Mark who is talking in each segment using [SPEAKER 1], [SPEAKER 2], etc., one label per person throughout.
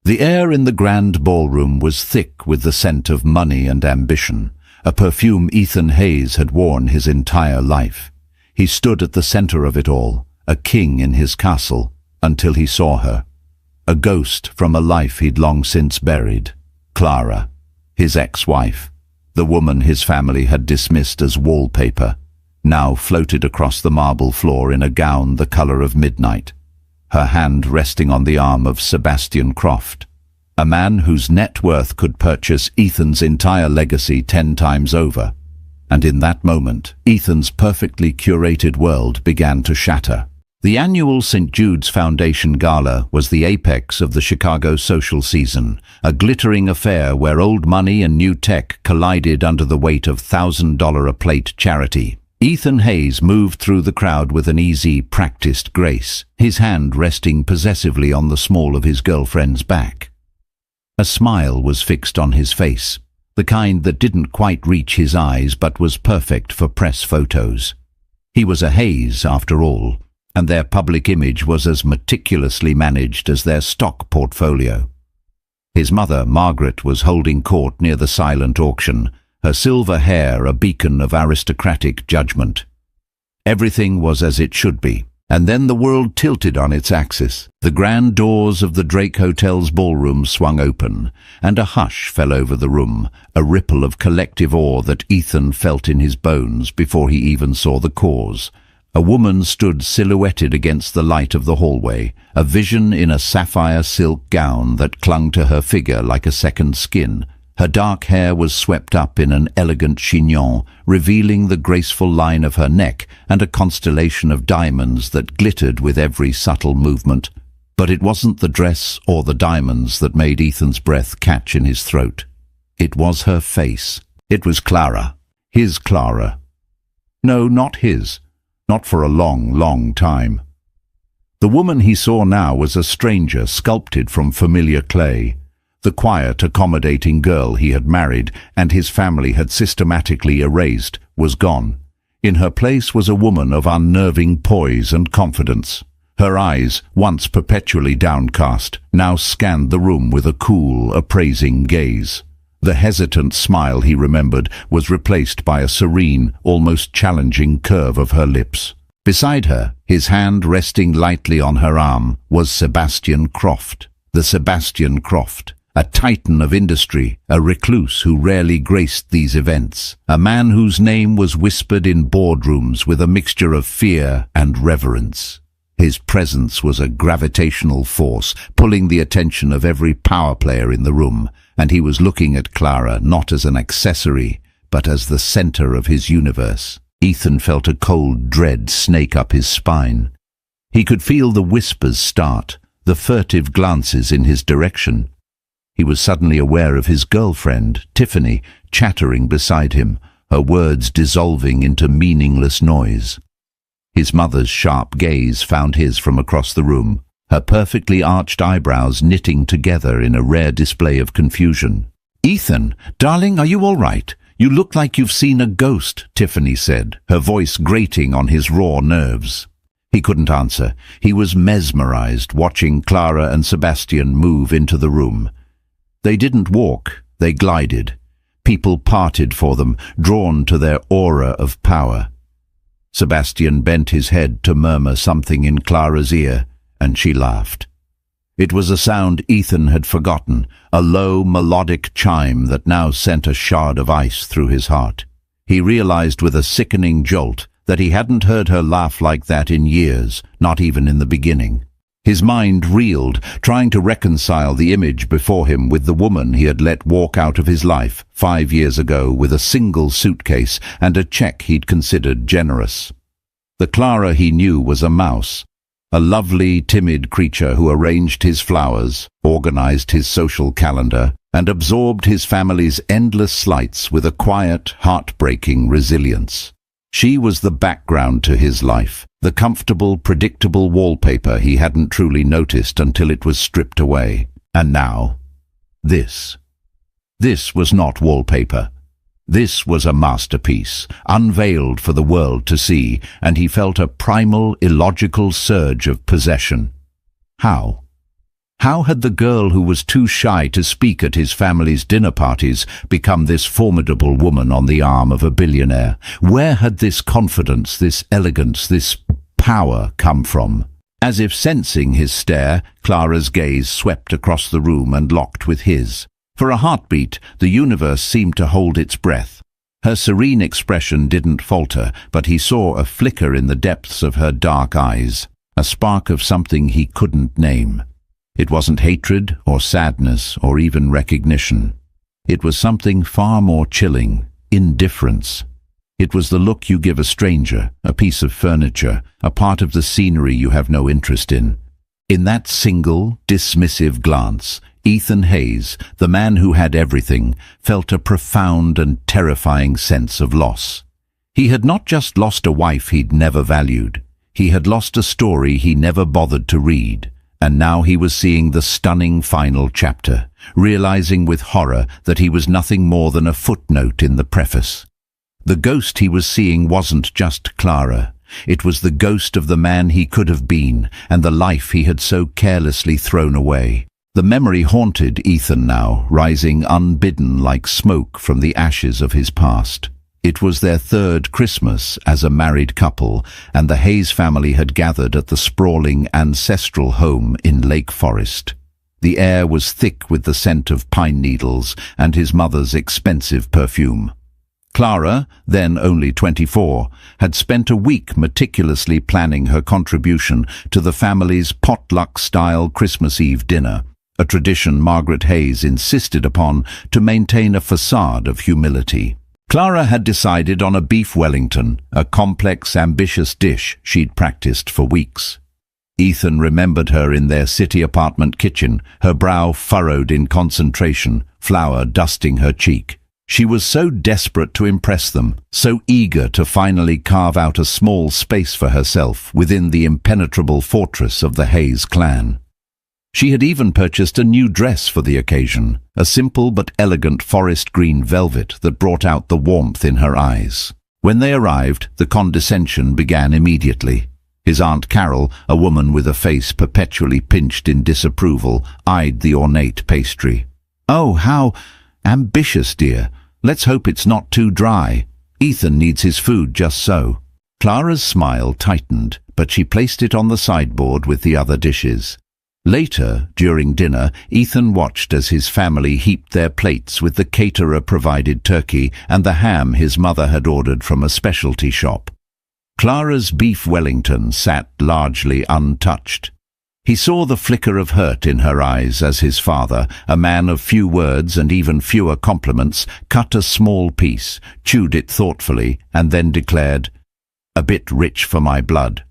[SPEAKER 1] The air in the grand ballroom was thick with the scent of money and ambition, a perfume Ethan Hayes had worn his entire life. He stood at the center of it all, a king in his castle, until he saw her. A ghost from a life he'd long since buried. Clara, his ex-wife, the woman his family had dismissed as wallpaper, now floated across the marble floor in a gown the color of midnight, her hand resting on the arm of Sebastian Croft, a man whose net worth could purchase Ethan's entire legacy 10 times over. And in that moment, Ethan's perfectly curated world began to shatter. The annual St. Jude's Foundation Gala was the apex of the Chicago social season, a glittering affair where old money and new tech collided under the weight of $1,000-a-plate charity. Ethan Hayes moved through the crowd with an easy, practiced grace, his hand resting possessively on the small of his girlfriend's back. A smile was fixed on his face, the kind that didn't quite reach his eyes but was perfect for press photos. He was a Hayes, after all, and their public image was as meticulously managed as their stock portfolio. His mother, Margaret, was holding court near the silent auction, her silver hair a beacon of aristocratic judgment. Everything was as it should be, and then the world tilted on its axis. The grand doors of the Drake Hotel's ballroom swung open, and a hush fell over the room, a ripple of collective awe that Ethan felt in his bones before he even saw the cause. A woman stood silhouetted against the light of the hallway, a vision in a sapphire silk gown that clung to her figure like a second skin. Her dark hair was swept up in an elegant chignon, revealing the graceful line of her neck and a constellation of diamonds that glittered with every subtle movement. But it wasn't the dress or the diamonds that made Ethan's breath catch in his throat. It was her face. It was Clara. His Clara. No, not his. Not for a long, long time. The woman he saw now was a stranger sculpted from familiar clay. The quiet, accommodating girl he had married and his family had systematically erased was gone. In her place was a woman of unnerving poise and confidence. Her eyes, once perpetually downcast, now scanned the room with a cool, appraising gaze. The hesitant smile he remembered was replaced by a serene, almost challenging curve of her lips. Beside her, his hand resting lightly on her arm, was Sebastian Croft. The Sebastian Croft. A titan of industry, a recluse who rarely graced these events, a man whose name was whispered in boardrooms with a mixture of fear and reverence. His presence was a gravitational force, pulling the attention of every power player in the room, and he was looking at Clara not as an accessory, but as the center of his universe. Ethan felt a cold dread snake up his spine. He could feel the whispers start, the furtive glances in his direction. He was suddenly aware of his girlfriend, Tiffany, chattering beside him, her words dissolving into meaningless noise. His mother's sharp gaze found his from across the room, her perfectly arched eyebrows knitting together in a rare display of confusion. "Ethan, darling, are you all right? You look like you've seen a ghost," Tiffany said, her voice grating on his raw nerves. He couldn't answer. He was mesmerized, watching Clara and Sebastian move into the room. They didn't walk, they glided. People parted for them, drawn to their aura of power. Sebastian bent his head to murmur something in Clara's ear, and she laughed. It was a sound Ethan had forgotten, a low, melodic chime that now sent a shard of ice through his heart. He realized with a sickening jolt that he hadn't heard her laugh like that in years, not even in the beginning. His mind reeled, trying to reconcile the image before him with the woman he had let walk out of his life 5 years ago with a single suitcase and a check he'd considered generous. The Clara he knew was a mouse, a lovely, timid creature who arranged his flowers, organized his social calendar, and absorbed his family's endless slights with a quiet, heartbreaking resilience. She was the background to his life, the comfortable, predictable wallpaper he hadn't truly noticed until it was stripped away. And now, this. This was not wallpaper. This was a masterpiece, unveiled for the world to see, and he felt a primal, illogical surge of possession. How? How had the girl who was too shy to speak at his family's dinner parties become this formidable woman on the arm of a billionaire? Where had this confidence, this elegance, this power come from? As if sensing his stare, Clara's gaze swept across the room and locked with his. For a heartbeat, the universe seemed to hold its breath. Her serene expression didn't falter, but he saw a flicker in the depths of her dark eyes, a spark of something he couldn't name. It wasn't hatred or sadness or even recognition. It was something far more chilling, indifference. It was the look you give a stranger, a piece of furniture, a part of the scenery you have no interest in. In that single, dismissive glance, Ethan Hayes, the man who had everything, felt a profound and terrifying sense of loss. He had not just lost a wife he'd never valued. He had lost a story he never bothered to read. And now he was seeing the stunning final chapter, realizing with horror that he was nothing more than a footnote in the preface. The ghost he was seeing wasn't just Clara. It was the ghost of the man he could have been and the life he had so carelessly thrown away. The memory haunted Ethan now, rising unbidden like smoke from the ashes of his past. It was their third Christmas as a married couple, and the Hayes family had gathered at the sprawling ancestral home in Lake Forest. The air was thick with the scent of pine needles and his mother's expensive perfume. Clara, then only 24, had spent a week meticulously planning her contribution to the family's potluck-style Christmas Eve dinner, a tradition Margaret Hayes insisted upon to maintain a facade of humility. Clara had decided on a beef Wellington, a complex, ambitious dish she'd practiced for weeks. Ethan remembered her in their city apartment kitchen, her brow furrowed in concentration, flour dusting her cheek. She was so desperate to impress them, so eager to finally carve out a small space for herself within the impenetrable fortress of the Hayes clan. She had even purchased a new dress for the occasion, a simple but elegant forest green velvet that brought out the warmth in her eyes. When they arrived, the condescension began immediately. His Aunt Carol, a woman with a face perpetually pinched in disapproval, eyed the ornate pastry. "Oh, how ambitious, dear. Let's hope it's not too dry. Ethan needs his food just so." Clara's smile tightened, but she placed it on the sideboard with the other dishes. Later, during dinner, Ethan watched as his family heaped their plates with the caterer-provided turkey and the ham his mother had ordered from a specialty shop. Clara's beef Wellington sat largely untouched. He saw the flicker of hurt in her eyes as his father, a man of few words and even fewer compliments, cut a small piece, chewed it thoughtfully, and then declared, "A bit rich for my blood."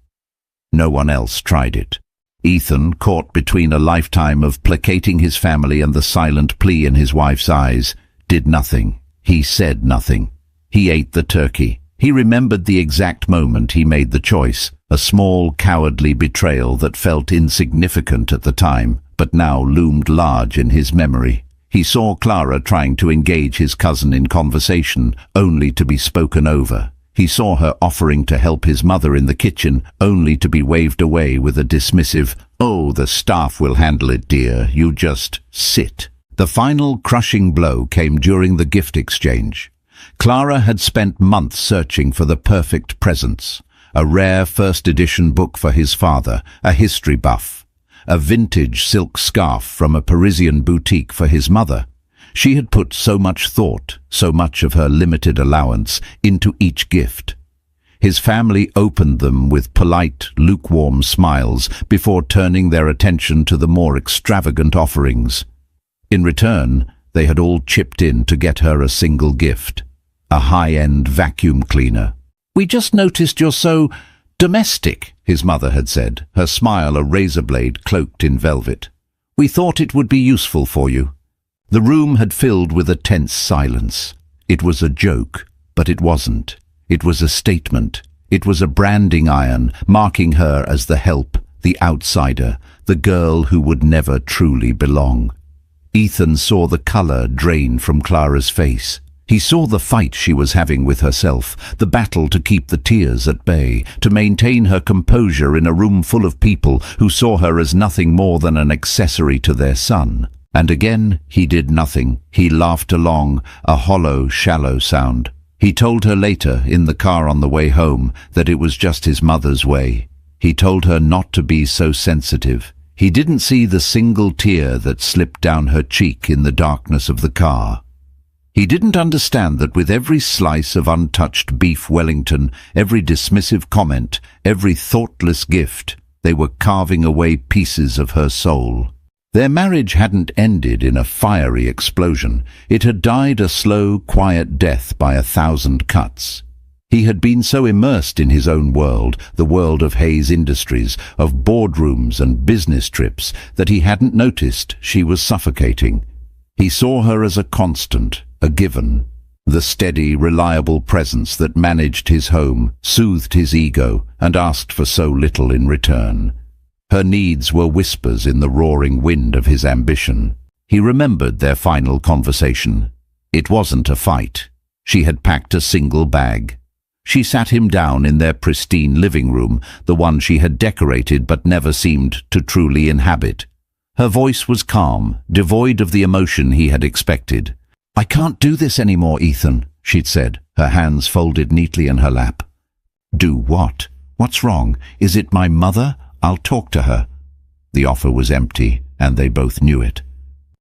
[SPEAKER 1] No one else tried it. Ethan, caught between a lifetime of placating his family and the silent plea in his wife's eyes, did nothing. He said nothing. He ate the turkey. He remembered the exact moment he made the choice, a small, cowardly betrayal that felt insignificant at the time, but now loomed large in his memory. He saw Clara trying to engage his cousin in conversation, only to be spoken over. He saw her offering to help his mother in the kitchen, only to be waved away with a dismissive, "Oh, the staff will handle it, dear. You just sit." The final crushing blow came during the gift exchange. Clara had spent months searching for the perfect presents. A rare first-edition book for his father, a history buff. A vintage silk scarf from a Parisian boutique for his mother. She had put so much thought, so much of her limited allowance, into each gift. His family opened them with polite, lukewarm smiles before turning their attention to the more extravagant offerings. In return, they had all chipped in to get her a single gift, a high-end vacuum cleaner. "We just noticed you're so domestic," his mother had said, her smile a razor blade cloaked in velvet. "We thought it would be useful for you." The room had filled with a tense silence. It was a joke, but it wasn't. It was a statement. It was a branding iron, marking her as the help, the outsider, the girl who would never truly belong. Ethan saw the color drain from Clara's face. He saw the fight she was having with herself, the battle to keep the tears at bay, to maintain her composure in a room full of people who saw her as nothing more than an accessory to their son. And again, he did nothing. He laughed along, a hollow, shallow sound. He told her later, in the car on the way home, that it was just his mother's way. He told her not to be so sensitive. He didn't see the single tear that slipped down her cheek in the darkness of the car. He didn't understand that with every slice of untouched beef Wellington, every dismissive comment, every thoughtless gift, they were carving away pieces of her soul. Their marriage hadn't ended in a fiery explosion. It had died a slow, quiet death by 1,000 cuts. He had been so immersed in his own world, the world of Hayes Industries, of boardrooms and business trips, that he hadn't noticed she was suffocating. He saw her as a constant, a given, the steady, reliable presence that managed his home, soothed his ego, and asked for so little in return. Her needs were whispers in the roaring wind of his ambition. He remembered their final conversation. It wasn't a fight. She had packed a single bag. She sat him down in their pristine living room, the one she had decorated but never seemed to truly inhabit. Her voice was calm, devoid of the emotion he had expected. "I can't do this anymore, Ethan," she'd said, her hands folded neatly in her lap. "Do what? What's wrong? Is it my mother? I'll talk to her." The offer was empty, and they both knew it.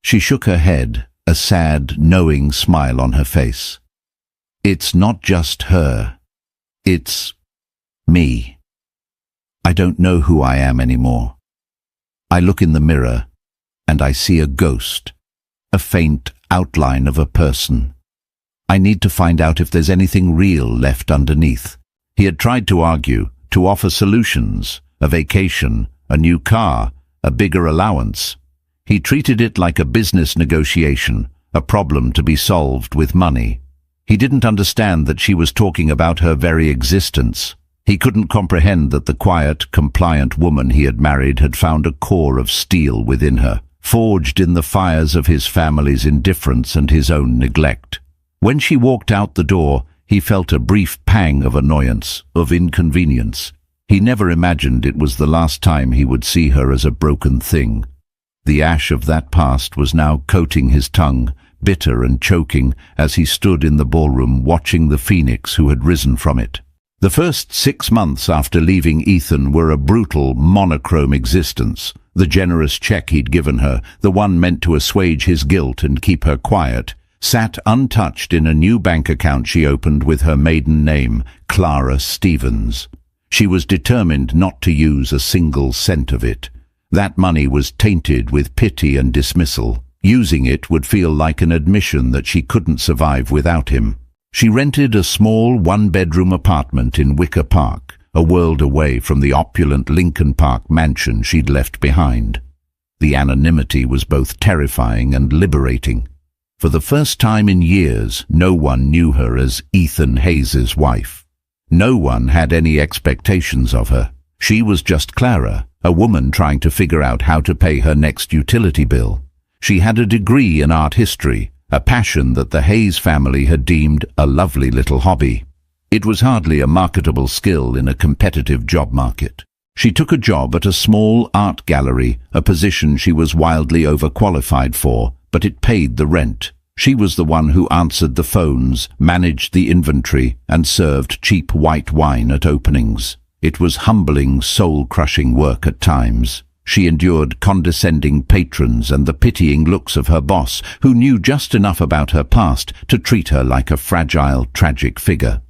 [SPEAKER 1] She shook her head, a sad, knowing smile on her face. "It's not just her. It's me. I don't know who I am anymore. I look in the mirror, and I see a ghost, a faint outline of a person. I need to find out if there's anything real left underneath." He had tried to argue, to offer solutions, a vacation, a new car, a bigger allowance. He treated it like a business negotiation, a problem to be solved with money. He didn't understand that she was talking about her very existence. He couldn't comprehend that the quiet, compliant woman he had married had found a core of steel within her, forged in the fires of his family's indifference and his own neglect. When she walked out the door, he felt a brief pang of annoyance, of inconvenience. He never imagined it was the last time he would see her as a broken thing. The ash of that past was now coating his tongue, bitter and choking, as he stood in the ballroom watching the phoenix who had risen from it. The first 6 months after leaving Ethan were a brutal, monochrome existence. The generous check he'd given her, the one meant to assuage his guilt and keep her quiet, sat untouched in a new bank account she opened with her maiden name, Clara Stevens. She was determined not to use a single cent of it. That money was tainted with pity and dismissal. Using it would feel like an admission that she couldn't survive without him. She rented a small one-bedroom apartment in Wicker Park, a world away from the opulent Lincoln Park mansion she'd left behind. The anonymity was both terrifying and liberating. For the first time in years, no one knew her as Ethan Hayes's wife. No one had any expectations of her. She was just Clara, a woman trying to figure out how to pay her next utility bill. She had a degree in art history, a passion that the Hayes family had deemed a lovely little hobby. It was hardly a marketable skill in a competitive job market. She took a job at a small art gallery, a position she was wildly overqualified for, but it paid the rent. She was the one who answered the phones, managed the inventory, and served cheap white wine at openings. It was humbling, soul-crushing work at times. She endured condescending patrons and the pitying looks of her boss, who knew just enough about her past to treat her like a fragile, tragic figure.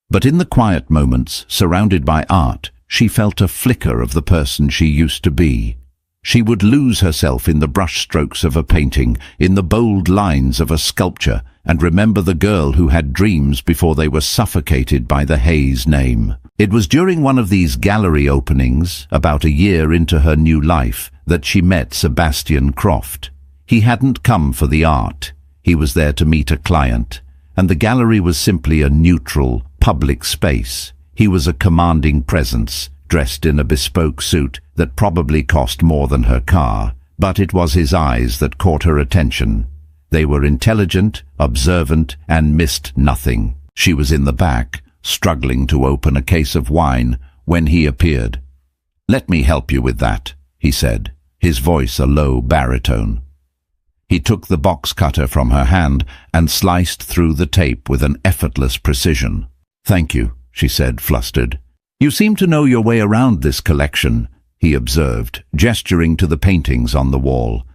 [SPEAKER 1] But in the quiet moments, surrounded by art, she felt a flicker of the person she used to be. She would lose herself in the brushstrokes of a painting, in the bold lines of a sculpture, and remember the girl who had dreams before they were suffocated by the Hayes name. It was during one of these gallery openings, about a year into her new life, that she met Sebastian Croft. He hadn't come for the art. He was there to meet a client, and the gallery was simply a neutral, public space. He was a commanding presence, dressed in a bespoke suit that probably cost more than her car, but it was his eyes that caught her attention. They were intelligent, observant, and missed nothing. She was in the back, struggling to open a case of wine, when he appeared. "Let me help you with that," he said, his voice a low baritone. He took the box cutter from her hand and sliced through the tape with an effortless precision. "Thank you," she said, flustered. "You seem to know your way around this collection," he observed, gesturing to the paintings on the wall.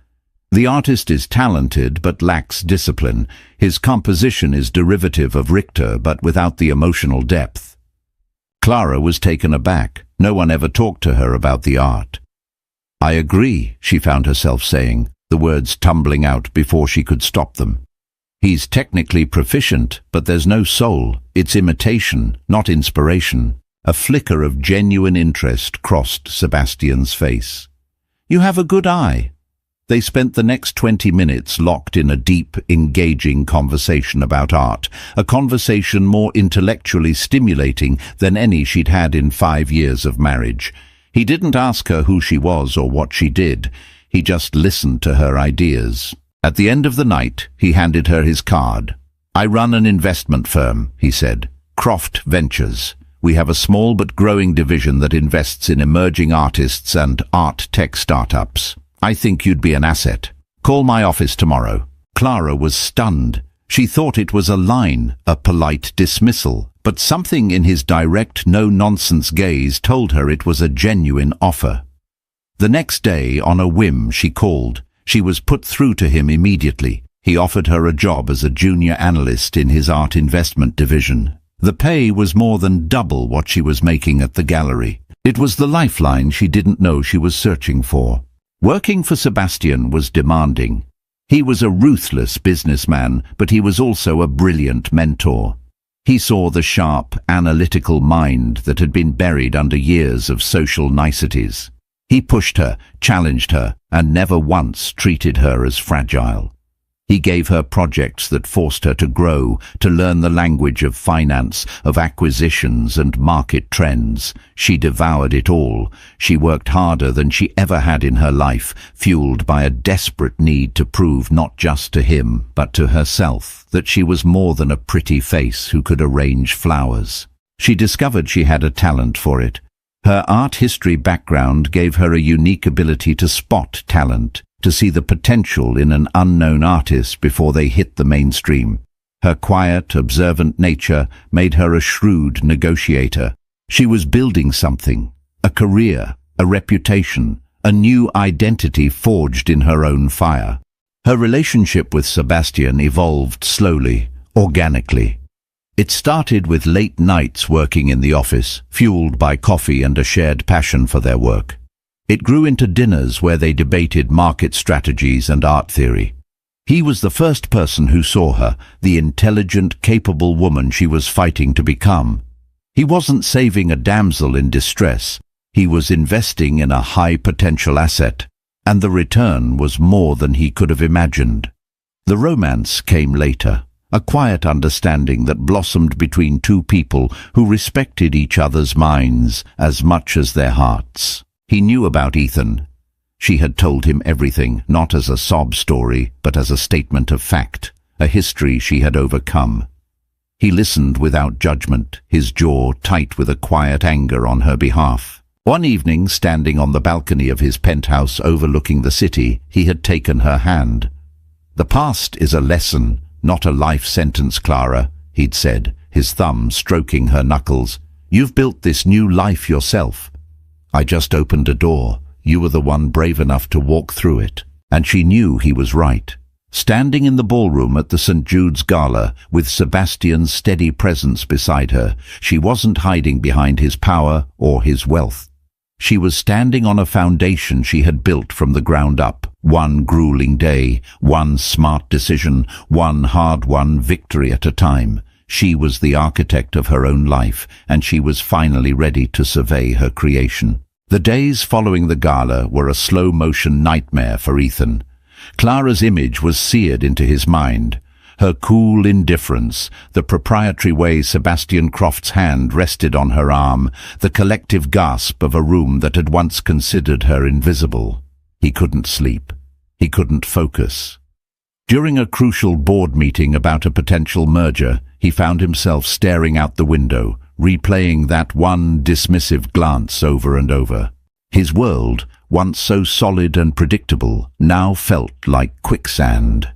[SPEAKER 1] "The artist is talented but lacks discipline. His composition is derivative of Richter but without the emotional depth." Clara was taken aback. No one ever talked to her about the art. "I agree," she found herself saying, the words tumbling out before she could stop them. "He's technically proficient, but there's no soul. It's imitation, not inspiration." A flicker of genuine interest crossed Sebastian's face. "You have a good eye." They spent the next 20 minutes locked in a deep, engaging conversation about art, a conversation more intellectually stimulating than any she'd had in 5 years of marriage. He didn't ask her who she was or what she did. He just listened to her ideas. At the end of the night, he handed her his card. "I run an investment firm," he said. "Croft Ventures. We have a small but growing division that invests in emerging artists and art tech startups. I think you'd be an asset. Call my office tomorrow." Clara was stunned. She thought it was a line, a polite dismissal, but something in his direct, no-nonsense gaze told her it was a genuine offer. The next day, on a whim, she called. She was put through to him immediately. He offered her a job as a junior analyst in his art investment division. The pay was more than double what she was making at the gallery. It was the lifeline she didn't know she was searching for. Working for Sebastian was demanding. He was a ruthless businessman, but he was also a brilliant mentor. He saw the sharp, analytical mind that had been buried under years of social niceties. He pushed her, challenged her, and never once treated her as fragile. He gave her projects that forced her to grow, to learn the language of finance, of acquisitions and market trends. She devoured it all. She worked harder than she ever had in her life, fueled by a desperate need to prove not just to him, but to herself, that she was more than a pretty face who could arrange flowers. She discovered she had a talent for it. Her art history background gave her a unique ability to spot talent, to see the potential in an unknown artist before they hit the mainstream. Her quiet, observant nature made her a shrewd negotiator. She was building something, a career, a reputation, a new identity forged in her own fire. Her relationship with Sebastian evolved slowly, organically. It started with late nights working in the office, fueled by coffee and a shared passion for their work. It grew into dinners where they debated market strategies and art theory. He was the first person who saw her, the intelligent, capable woman she was fighting to become. He wasn't saving a damsel in distress. He was investing in a high-potential asset, and the return was more than he could have imagined. The romance came later. A quiet understanding that blossomed between two people who respected each other's minds as much as their hearts. He knew about Ethan. She had told him everything, not as a sob story, but as a statement of fact, a history she had overcome. He listened without judgment, his jaw tight with a quiet anger on her behalf. One evening, standing on the balcony of his penthouse overlooking the city, he had taken her hand. "The past is a lesson, not a life sentence, Clara," he'd said, his thumb stroking her knuckles. "You've built this new life yourself. I just opened a door. You were the one brave enough to walk through it." And she knew he was right. Standing in the ballroom at the St. Jude's Gala, with Sebastian's steady presence beside her, she wasn't hiding behind his power or his wealth. She was standing on a foundation she had built from the ground up. One grueling day, one smart decision, one hard-won victory at a time. She was the architect of her own life, and she was finally ready to survey her creation. The days following the gala were a slow-motion nightmare for Ethan. Clara's image was seared into his mind. Her cool indifference, the proprietary way Sebastian Croft's hand rested on her arm, the collective gasp of a room that had once considered her invisible. He couldn't sleep. He couldn't focus. During a crucial board meeting about a potential merger, he found himself staring out the window, replaying that one dismissive glance over and over. His world, once so solid and predictable, now felt like quicksand.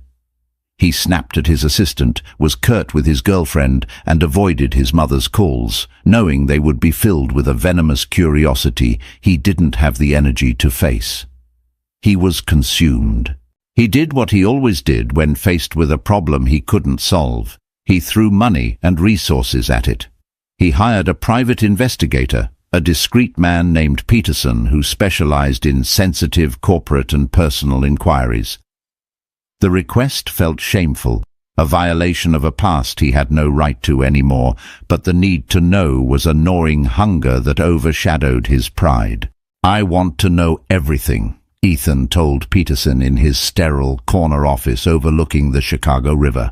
[SPEAKER 1] He snapped at his assistant, was curt with his girlfriend, and avoided his mother's calls, knowing they would be filled with a venomous curiosity he didn't have the energy to face. He was consumed. He did what he always did when faced with a problem he couldn't solve. He threw money and resources at it. He hired a private investigator, a discreet man named Peterson who specialized in sensitive corporate and personal inquiries. The request felt shameful, a violation of a past he had no right to anymore, but the need to know was a gnawing hunger that overshadowed his pride. "I want to know everything," Ethan told Peterson in his sterile corner office overlooking the Chicago River.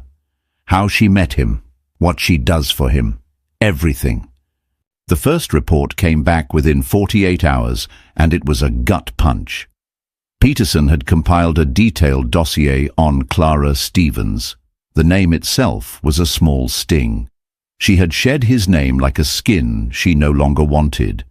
[SPEAKER 1] How she met him, what she does for him, everything. The first report came back within 48 hours, and it was a gut punch. Peterson had compiled a detailed dossier on Clara Stevens. The name itself was a small sting. She had shed his name like a skin she no longer wanted.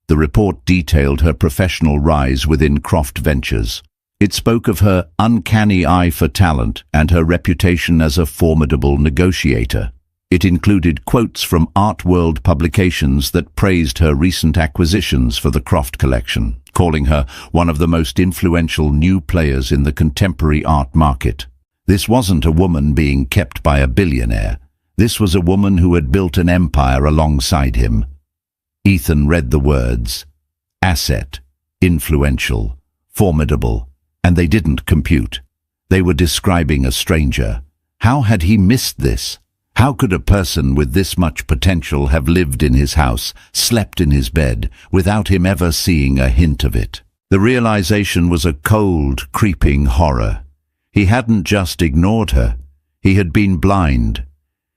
[SPEAKER 1] The report detailed her professional rise within Croft Ventures. It spoke of her uncanny eye for talent and her reputation as a formidable negotiator. It included quotes from art world publications that praised her recent acquisitions for the Croft collection, calling her one of the most influential new players in the contemporary art market. This wasn't a woman being kept by a billionaire. This was a woman who had built an empire alongside him. Ethan read the words, asset, influential, formidable, and they didn't compute. They were describing a stranger. How had he missed this? How could a person with this much potential have lived in his house, slept in his bed, without him ever seeing a hint of it? The realization was a cold, creeping horror. He hadn't just ignored her. He had been blind.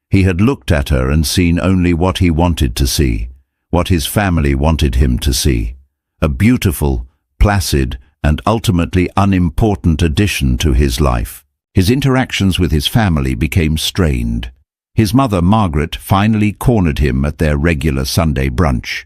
[SPEAKER 1] He had looked at her and seen only what he wanted to see, what his family wanted him to see. A beautiful, placid, and ultimately unimportant addition to his life. His interactions with his family became strained. His mother, Margaret, finally cornered him at their regular Sunday brunch.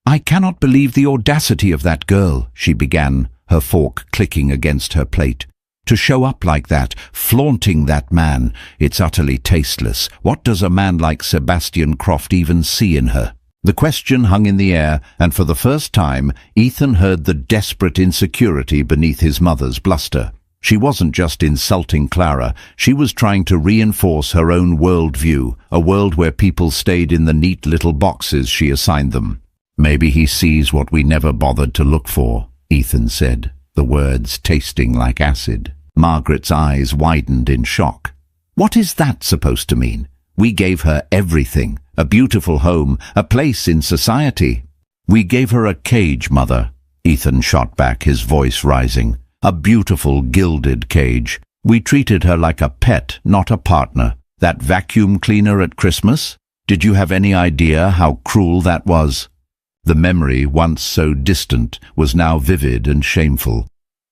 [SPEAKER 1] "I cannot believe the audacity of that girl," she began, her fork clicking against her plate. "To show up like that, flaunting that man, it's utterly tasteless. What does a man like Sebastian Croft even see in her?" The question hung in the air, and for the first time, Ethan heard the desperate insecurity beneath his mother's bluster. She wasn't just insulting Clara, she was trying to reinforce her own worldview, a world where people stayed in the neat little boxes she assigned them. "Maybe he sees what we never bothered to look for," Ethan said, the words tasting like acid. Margaret's eyes widened in shock. "What is that supposed to mean? We gave her everything, a beautiful home, a place in society." "We gave her a cage, Mother," Ethan shot back, his voice rising. "A beautiful gilded cage. We treated her like a pet, not a partner. That vacuum cleaner at Christmas? Did you have any idea how cruel that was?" The memory, once so distant, was now vivid and shameful.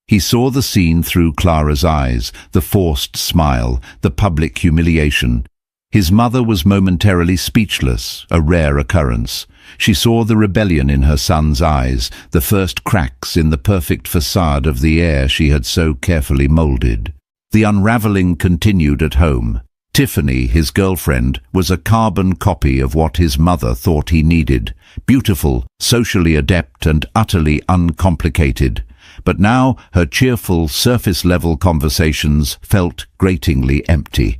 [SPEAKER 1] He saw the scene through Clara's eyes, the forced smile, the public humiliation. His mother was momentarily speechless, a rare occurrence. She saw the rebellion in her son's eyes, the first cracks in the perfect facade of the heir she had so carefully molded. The unraveling continued at home. Tiffany, his girlfriend, was a carbon copy of what his mother thought he needed. Beautiful, socially adept, and utterly uncomplicated. But now her cheerful, surface-level conversations felt gratingly empty.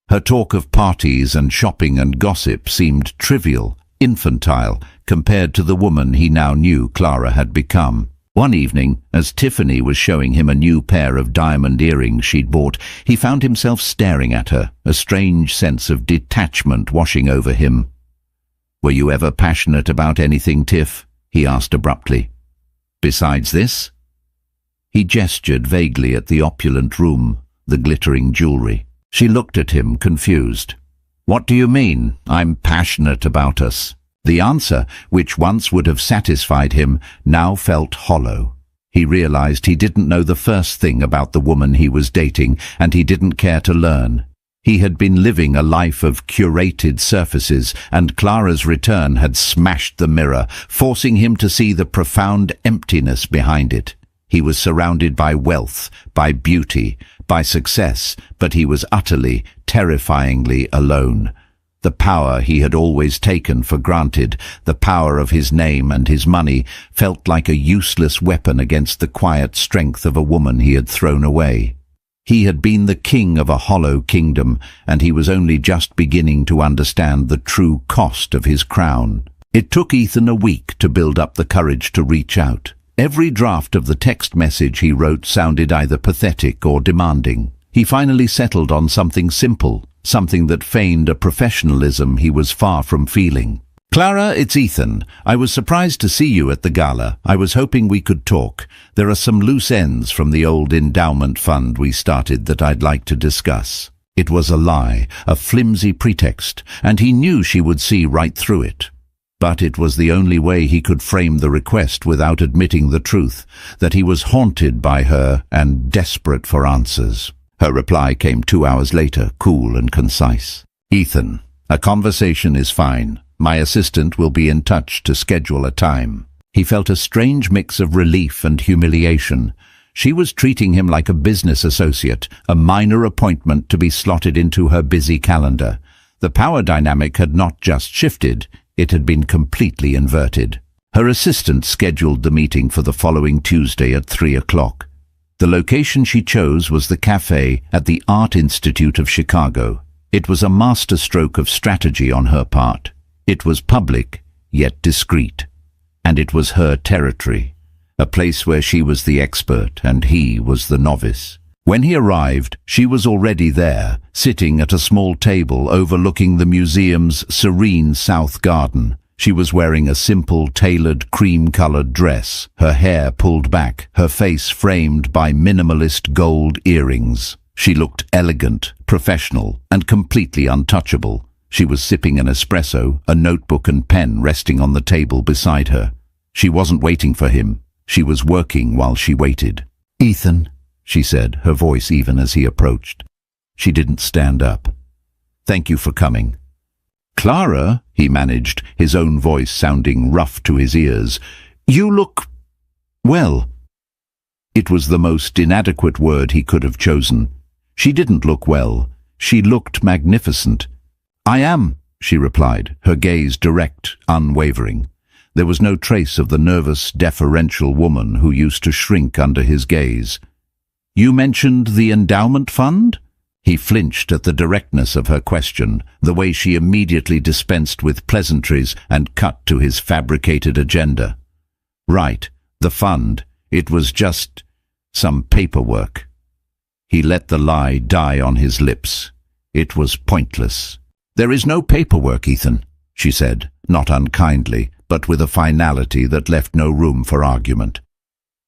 [SPEAKER 1] Her talk of parties and shopping and gossip seemed trivial, infantile, compared to the woman he now knew Clara had become. One evening, as Tiffany was showing him a new pair of diamond earrings she'd bought, he found himself staring at her, a strange sense of detachment washing over him. "Were you ever passionate about anything, Tiff?" he asked abruptly. "Besides this?" He gestured vaguely at the opulent room, the glittering jewelry. She looked at him, confused. "What do you mean, I'm passionate about us?" The answer, which once would have satisfied him, now felt hollow. He realized he didn't know the first thing about the woman he was dating, and he didn't care to learn. He had been living a life of curated surfaces, and Clara's return had smashed the mirror, forcing him to see the profound emptiness behind it. He was surrounded by wealth, by beauty, by success, but he was utterly, terrifyingly alone. The power he had always taken for granted, the power of his name and his money, felt like a useless weapon against the quiet strength of a woman he had thrown away. He had been the king of a hollow kingdom, and he was only just beginning to understand the true cost of his crown. It took Ethan a week to build up the courage to reach out. Every draft of the text message he wrote sounded either pathetic or demanding. He finally settled on something simple, something that feigned a professionalism he was far from feeling. "Clara, it's Ethan. I was surprised to see you at the gala. I was hoping we could talk. There are some loose ends from the old endowment fund we started that I'd like to discuss." It was a lie, a flimsy pretext, and he knew she would see right through it. But it was the only way he could frame the request without admitting the truth, that he was haunted by her and desperate for answers. Her reply came 2 hours later, cool and concise. "Ethan, a conversation is fine. My assistant will be in touch to schedule a time." He felt a strange mix of relief and humiliation. She was treating him like a business associate, a minor appointment to be slotted into her busy calendar. The power dynamic had not just shifted, it had been completely inverted. Her assistant scheduled the meeting for the following Tuesday at 3 o'clock. The location she chose was the cafe at the Art Institute of Chicago. It was a masterstroke of strategy on her part. It was public, yet discreet. And it was her territory, a place where she was the expert and he was the novice. When he arrived, she was already there, sitting at a small table overlooking the museum's serene south garden. She was wearing a simple, tailored, cream-colored dress, her hair pulled back, her face framed by minimalist gold earrings. She looked elegant, professional, and completely untouchable. She was sipping an espresso, a notebook and pen resting on the table beside her. She wasn't waiting for him. She was working while she waited. "Ethan," she said, her voice even as he approached. She didn't stand up. "Thank you for coming." "Clara," he managed, his own voice sounding rough to his ears, "you look... well." It was the most inadequate word he could have chosen. She didn't look well. She looked magnificent. "I am," she replied, her gaze direct, unwavering. There was no trace of the nervous, deferential woman who used to shrink under his gaze. "You mentioned the endowment fund?" He flinched at the directness of her question, the way she immediately dispensed with pleasantries and cut to his fabricated agenda. "Right, the fund. It was just some paperwork." He let the lie die on his lips. It was pointless. "There is no paperwork, Ethan," she said, not unkindly, but with a finality that left no room for argument.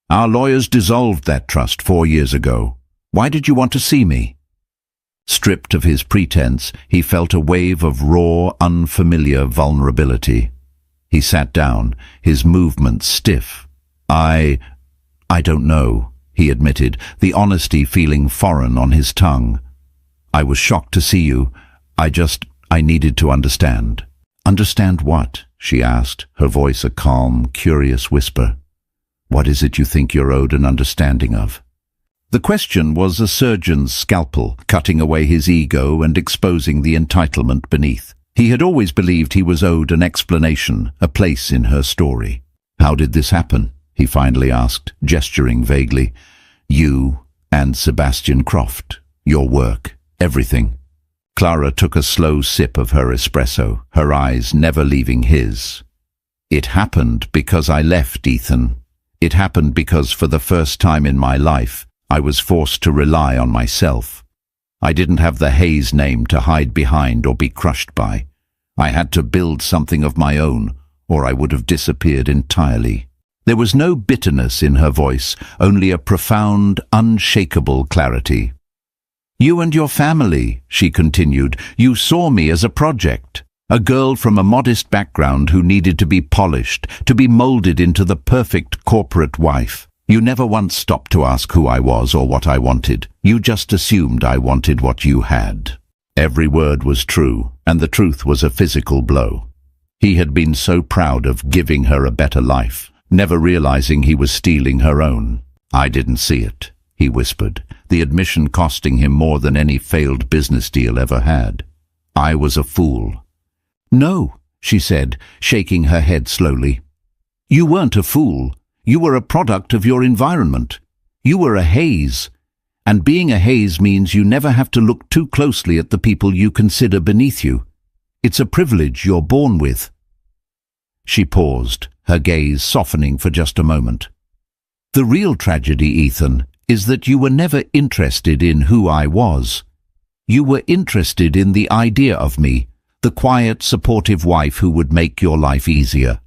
[SPEAKER 1] "Our lawyers dissolved that trust 4 years ago. Why did you want to see me?" Stripped of his pretense, he felt a wave of raw, unfamiliar vulnerability. He sat down, his movements stiff. I don't know," he admitted, the honesty feeling foreign on his tongue. "I was shocked to see you. I needed to understand." "Understand what?" she asked, her voice a calm, curious whisper. "What is it you think you're owed an understanding of?" The question was a surgeon's scalpel, cutting away his ego and exposing the entitlement beneath. He had always believed he was owed an explanation, a place in her story. "How did this happen?" he finally asked, gesturing vaguely. "You and Sebastian Croft, your work, everything." Clara took a slow sip of her espresso, her eyes never leaving his. "It happened because I left, Ethan. It happened because for the first time in my life, I was forced to rely on myself. I didn't have the Hayes name to hide behind or be crushed by. I had to build something of my own, or I would have disappeared entirely." There was no bitterness in her voice, only a profound, unshakable clarity. "You and your family," she continued, "you saw me as a project. A girl from a modest background who needed to be polished, to be molded into the perfect corporate wife. You never once stopped to ask who I was or what I wanted. You just assumed I wanted what you had." Every word was true, and the truth was a physical blow. He had been so proud of giving her a better life, never realizing he was stealing her own. "I didn't see it," he whispered, the admission costing him more than any failed business deal ever had. "I was a fool." "No," she said, shaking her head slowly. "You weren't a fool. You were a product of your environment. You were a haze. And being a haze means you never have to look too closely at the people you consider beneath you. It's a privilege you're born with." She paused, her gaze softening for just a moment. "The real tragedy, Ethan, is that you were never interested in who I was. You were interested in the idea of me, the quiet, supportive wife who would make your life easier.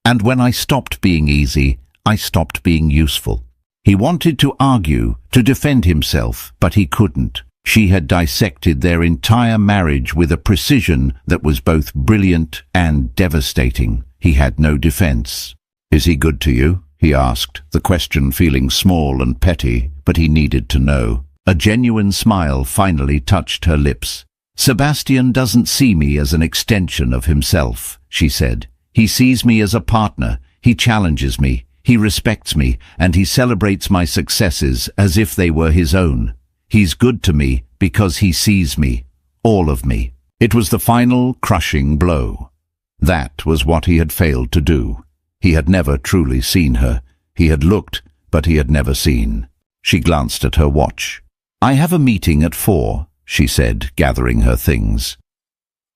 [SPEAKER 1] And when I stopped being easy, I stopped being useful." He wanted to argue, to defend himself, but he couldn't. She had dissected their entire marriage with a precision that was both brilliant and devastating. He had no defense. "Is he good to you?" he asked, the question feeling small and petty, but he needed to know. A genuine smile finally touched her lips. "Sebastian doesn't see me as an extension of himself," she said. "He sees me as a partner. He challenges me. He respects me, and he celebrates my successes as if they were his own. He's good to me because he sees me, all of me." It was the final, crushing blow. That was what he had failed to do. He had never truly seen her. He had looked, but he had never seen. She glanced at her watch. "I have a meeting at 4, she said, gathering her things.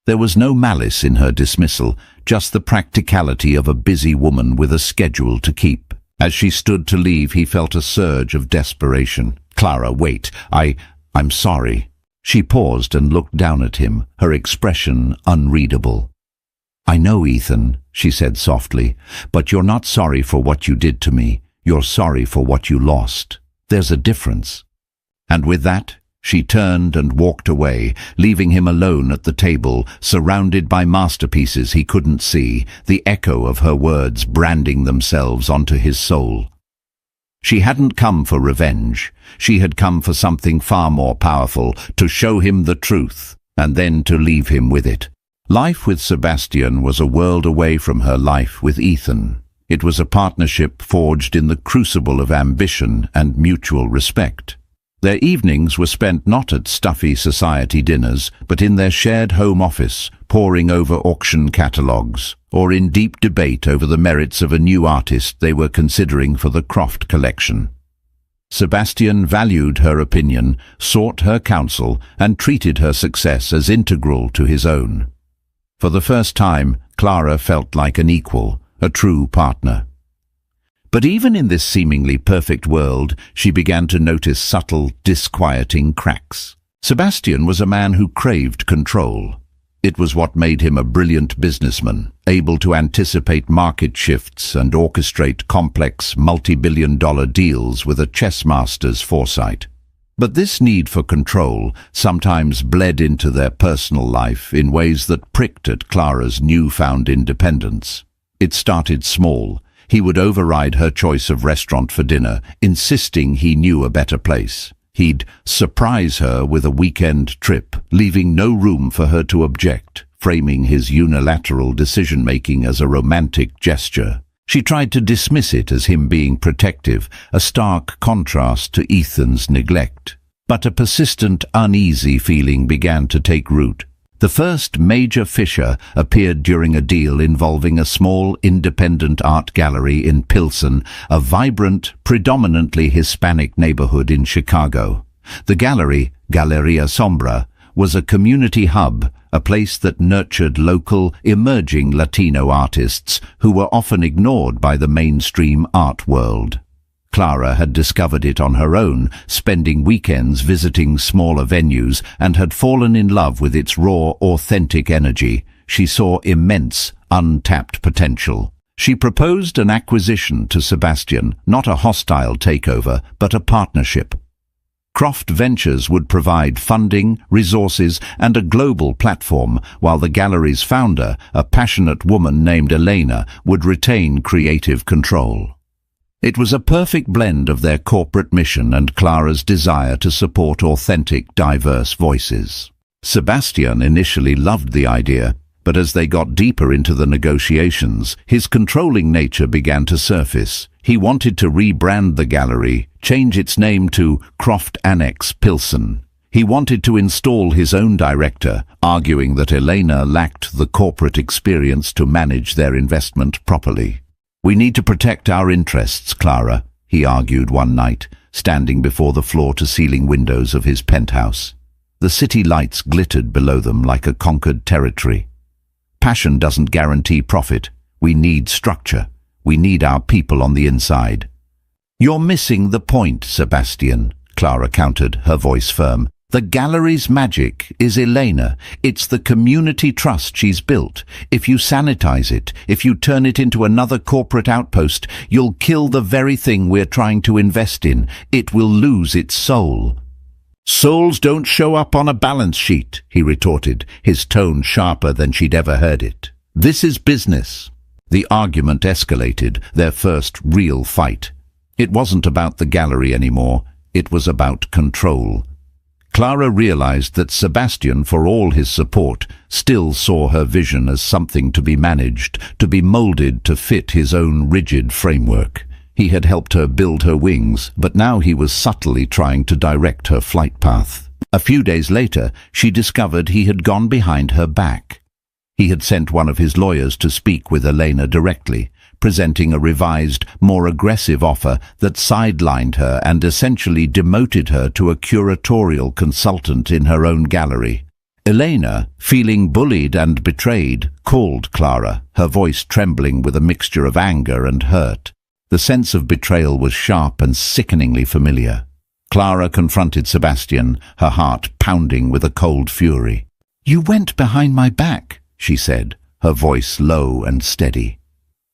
[SPEAKER 1] There was no malice in her dismissal, just the practicality of a busy woman with a schedule to keep. As she stood to leave, he felt a surge of desperation. "Clara, wait. I'm sorry." She paused and looked down at him, her expression unreadable. "I know, Ethan," she said softly, "but you're not sorry for what you did to me. You're sorry for what you lost. There's a difference." And with that, she turned and walked away, leaving him alone at the table, surrounded by masterpieces he couldn't see, the echo of her words branding themselves onto his soul. She hadn't come for revenge. She had come for something far more powerful, to show him the truth, and then to leave him with it. Life with Sebastian was a world away from her life with Ethan. It was a partnership forged in the crucible of ambition and mutual respect. Their evenings were spent not at stuffy society dinners, but in their shared home office, poring over auction catalogues, or in deep debate over the merits of a new artist they were considering for the Croft collection. Sebastian valued her opinion, sought her counsel, and treated her success as integral to his own. For the first time, Clara felt like an equal, a true partner. But even in this seemingly perfect world, she began to notice subtle, disquieting cracks. Sebastian was a man who craved control. It was what made him a brilliant businessman, able to anticipate market shifts and orchestrate complex, multi-billion-dollar deals with a chess master's foresight. But this need for control sometimes bled into their personal life in ways that pricked at Clara's newfound independence. It started small. He would override her choice of restaurant for dinner, insisting he knew a better place. He'd surprise her with a weekend trip, leaving no room for her to object, framing his unilateral decision-making as a romantic gesture. She tried to dismiss it as him being protective, a stark contrast to Ethan's neglect. But a persistent, uneasy feeling began to take root. The first major fissure appeared during a deal involving a small independent art gallery in Pilsen, a vibrant, predominantly Hispanic neighborhood in Chicago. The gallery, Galleria Sombra, was a community hub, a place that nurtured local, emerging Latino artists who were often ignored by the mainstream art world. Clara had discovered it on her own, spending weekends visiting smaller venues, and had fallen in love with its raw, authentic energy. She saw immense, untapped potential. She proposed an acquisition to Sebastian, not a hostile takeover, but a partnership. Croft Ventures would provide funding, resources, and a global platform, while the gallery's founder, a passionate woman named Elena, would retain creative control. It was a perfect blend of their corporate mission and Clara's desire to support authentic, diverse voices. Sebastian initially loved the idea, but as they got deeper into the negotiations, his controlling nature began to surface. He wanted to rebrand the gallery, change its name to Croft Annex Pilsen. He wanted to install his own director, arguing that Elena lacked the corporate experience to manage their investment properly. "We need to protect our interests, Clara," he argued one night, standing before the floor-to-ceiling windows of his penthouse. The city lights glittered below them like a conquered territory. "Passion doesn't guarantee profit. We need structure. We need our people on the inside." "You're missing the point, Sebastian," Clara countered, her voice firm. "The gallery's magic is Elena. It's the community trust she's built. If you sanitize it, if you turn it into another corporate outpost, you'll kill the very thing we're trying to invest in. It will lose its soul." "Souls don't show up on a balance sheet," he retorted, his tone sharper than she'd ever heard it. "This is business." The argument escalated, their first real fight. It wasn't about the gallery anymore. It was about control. Clara realized that Sebastian, for all his support, still saw her vision as something to be managed, to be molded to fit his own rigid framework. He had helped her build her wings, but now he was subtly trying to direct her flight path. A few days later, she discovered he had gone behind her back. He had sent one of his lawyers to speak with Elena directly, presenting a revised, more aggressive offer that sidelined her and essentially demoted her to a curatorial consultant in her own gallery. Elena, feeling bullied and betrayed, called Clara, her voice trembling with a mixture of anger and hurt. The sense of betrayal was sharp and sickeningly familiar. Clara confronted Sebastian, her heart pounding with a cold fury. "You went behind my back," she said, her voice low and steady.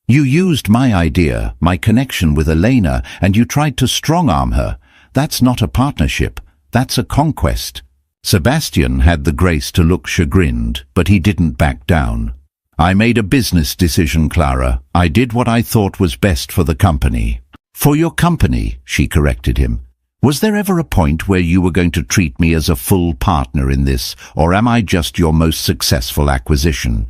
[SPEAKER 1] "You used my idea, my connection with Elena, and you tried to strong-arm her. That's not a partnership. That's a conquest." Sebastian had the grace to look chagrined, but he didn't back down. "I made a business decision, Clara. I did what I thought was best for the company." "For your company," she corrected him. "Was there ever a point where you were going to treat me as a full partner in this, or am I just your most successful acquisition?"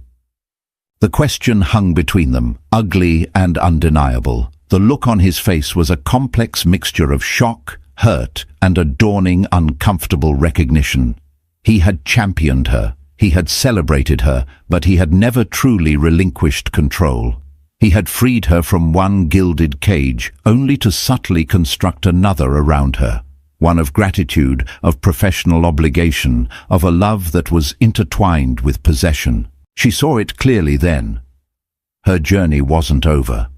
[SPEAKER 1] The question hung between them, ugly and undeniable. The look on his face was a complex mixture of shock, hurt, and a dawning, uncomfortable recognition. He had championed her, he had celebrated her, but he had never truly relinquished control. He had freed her from one gilded cage, only to subtly construct another around her. One of gratitude, of professional obligation, of a love that was intertwined with possession. She saw it clearly then. Her journey wasn't over.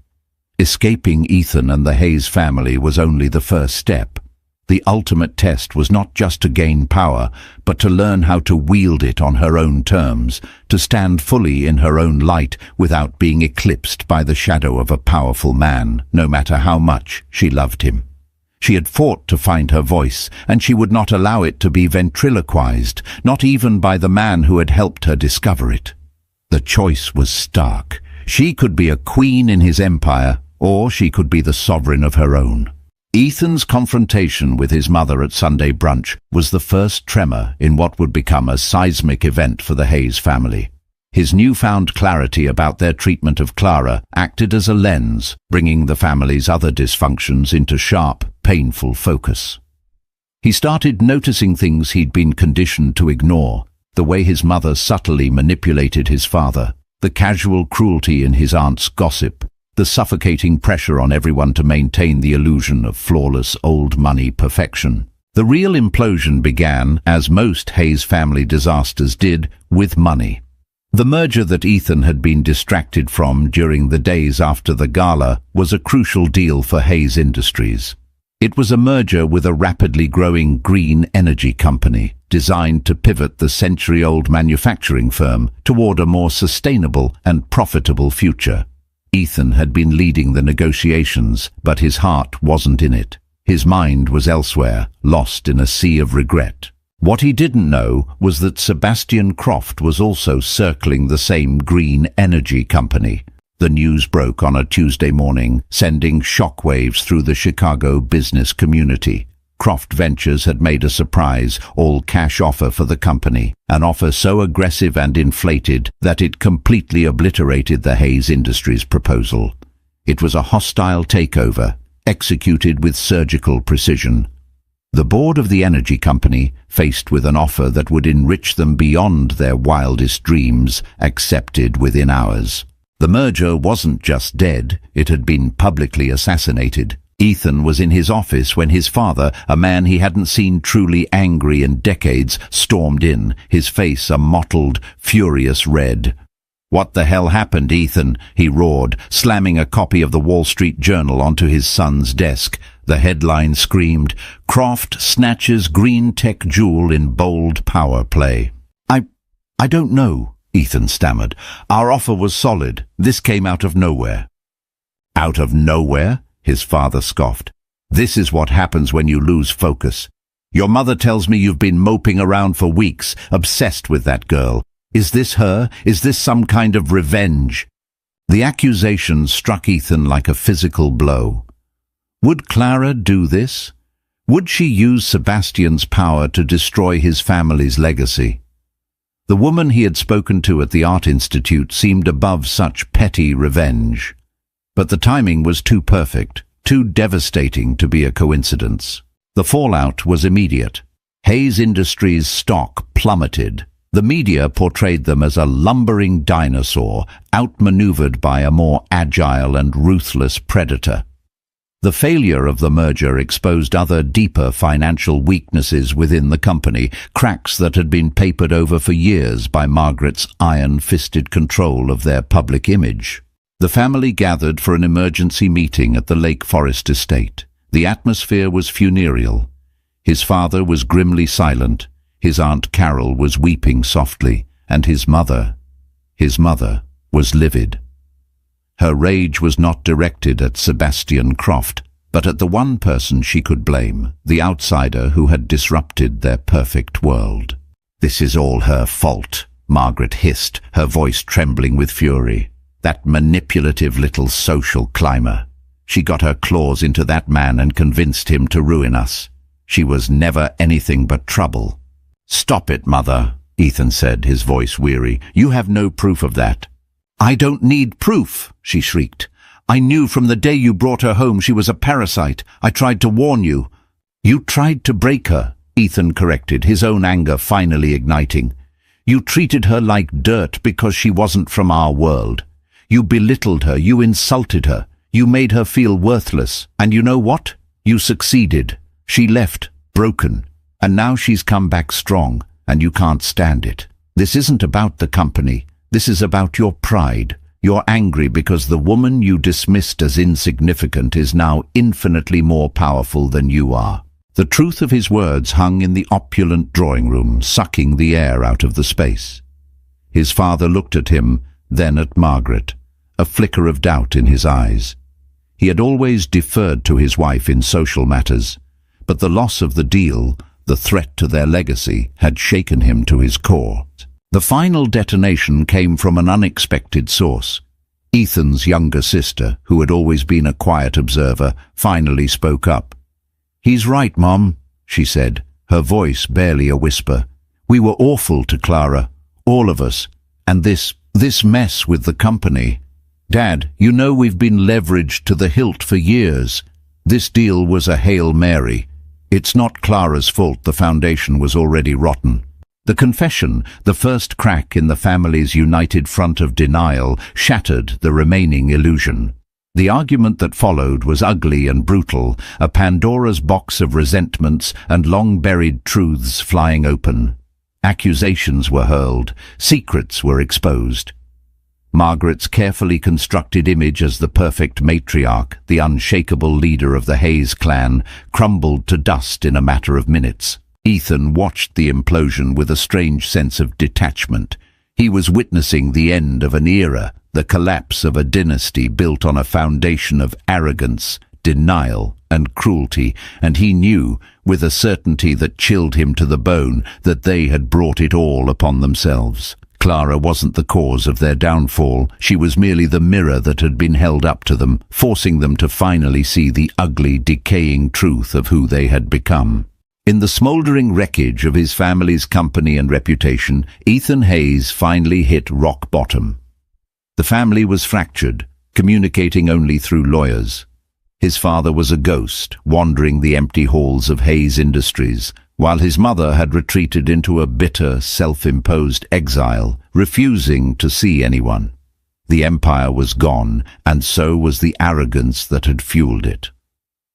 [SPEAKER 1] Escaping Ethan and the Hayes family was only the first step. The ultimate test was not just to gain power, but to learn how to wield it on her own terms, to stand fully in her own light without being eclipsed by the shadow of a powerful man, no matter how much she loved him. She had fought to find her voice, and she would not allow it to be ventriloquized, not even by the man who had helped her discover it. The choice was stark. She could be a queen in his empire, or she could be the sovereign of her own. Ethan's confrontation with his mother at Sunday brunch was the first tremor in what would become a seismic event for the Hayes family. His newfound clarity about their treatment of Clara acted as a lens, bringing the family's other dysfunctions into sharp, painful focus. He started noticing things he'd been conditioned to ignore, the way his mother subtly manipulated his father, the casual cruelty in his aunt's gossip, the suffocating pressure on everyone to maintain the illusion of flawless old money perfection. The real implosion began, as most Hayes family disasters did, with money. The merger that Ethan had been distracted from during the days after the gala was a crucial deal for Hayes Industries. It was a merger with a rapidly growing green energy company, designed to pivot the century-old manufacturing firm toward a more sustainable and profitable future. Ethan had been leading the negotiations, but his heart wasn't in it. His mind was elsewhere, lost in a sea of regret. What he didn't know was that Sebastian Croft was also circling the same green energy company. The news broke on a Tuesday morning, sending shockwaves through the Chicago business community. Croft Ventures had made a surprise, all-cash offer for the company, an offer so aggressive and inflated that it completely obliterated the Hayes Industries proposal. It was a hostile takeover, executed with surgical precision. The board of the energy company, faced with an offer that would enrich them beyond their wildest dreams, accepted within hours. The merger wasn't just dead, it had been publicly assassinated. Ethan was in his office when his father, a man he hadn't seen truly angry in decades, stormed in, his face a mottled, furious red. "What the hell happened, Ethan?" he roared, slamming a copy of the Wall Street Journal onto his son's desk. The headline screamed, "Croft snatches green tech jewel in bold power play." I don't know," Ethan stammered. "Our offer was solid. This came out of nowhere." "Out of nowhere?" his father scoffed. "This is what happens when you lose focus. Your mother tells me you've been moping around for weeks, obsessed with that girl. Is this her? Is this some kind of revenge?" The accusation struck Ethan like a physical blow. Would Clara do this? Would she use Sebastian's power to destroy his family's legacy? The woman he had spoken to at the Art Institute seemed above such petty revenge. But the timing was too perfect, too devastating to be a coincidence. The fallout was immediate. Hayes Industries' stock plummeted. The media portrayed them as a lumbering dinosaur, outmaneuvered by a more agile and ruthless predator. The failure of the merger exposed other deeper financial weaknesses within the company, cracks that had been papered over for years by Margaret's iron-fisted control of their public image. The family gathered for an emergency meeting at the Lake Forest estate. The atmosphere was funereal. His father was grimly silent, his Aunt Carol was weeping softly, and his mother was livid. Her rage was not directed at Sebastian Croft, but at the one person she could blame, the outsider who had disrupted their perfect world. "This is all her fault," Margaret hissed, her voice trembling with fury. "That manipulative little social climber. She got her claws into that man and convinced him to ruin us. She was never anything but trouble." "Stop it, Mother," Ethan said, his voice weary. "You have no proof of that." "I don't need proof," she shrieked. "I knew from the day you brought her home she was a parasite. I tried to warn you." "You tried to break her," Ethan corrected, his own anger finally igniting. "You treated her like dirt because she wasn't from our world. You belittled her, you insulted her, you made her feel worthless. And you know what? You succeeded. She left, broken. And now she's come back strong, and you can't stand it. This isn't about the company. This is about your pride. You're angry because the woman you dismissed as insignificant is now infinitely more powerful than you are." The truth of his words hung in the opulent drawing room, sucking the air out of the space. His father looked at him, then at Margaret, a flicker of doubt in his eyes. He had always deferred to his wife in social matters, but the loss of the deal, the threat to their legacy, had shaken him to his core. The final detonation came from an unexpected source. Ethan's younger sister, who had always been a quiet observer, finally spoke up. "He's right, Mom," she said, her voice barely a whisper. "We were awful to Clara, all of us, and this mess with the company. Dad, you know we've been leveraged to the hilt for years. This deal was a Hail Mary. It's not Clara's fault the foundation was already rotten." The confession, the first crack in the family's united front of denial, shattered the remaining illusion. The argument that followed was ugly and brutal, a Pandora's box of resentments and long-buried truths flying open. Accusations were hurled, secrets were exposed. Margaret's carefully constructed image as the perfect matriarch, the unshakable leader of the Hayes clan, crumbled to dust in a matter of minutes. Ethan watched the implosion with a strange sense of detachment. He was witnessing the end of an era, the collapse of a dynasty built on a foundation of arrogance, denial, and cruelty, and he knew, with a certainty that chilled him to the bone, that they had brought it all upon themselves. Clara wasn't the cause of their downfall. She was merely the mirror that had been held up to them, forcing them to finally see the ugly, decaying truth of who they had become. In the smouldering wreckage of his family's company and reputation, Ethan Hayes finally hit rock bottom. The family was fractured, communicating only through lawyers. His father was a ghost, wandering the empty halls of Hayes Industries, while his mother had retreated into a bitter, self-imposed exile, refusing to see anyone. The empire was gone, and so was the arrogance that had fueled it.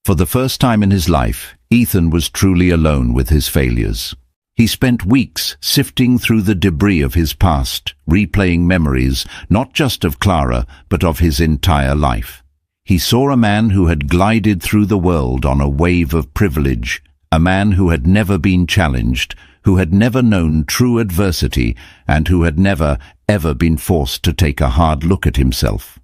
[SPEAKER 1] For the first time in his life, Ethan was truly alone with his failures. He spent weeks sifting through the debris of his past, replaying memories, not just of Clara, but of his entire life. He saw a man who had glided through the world on a wave of privilege, a man who had never been challenged, who had never known true adversity, and who had never, ever been forced to take a hard look at himself.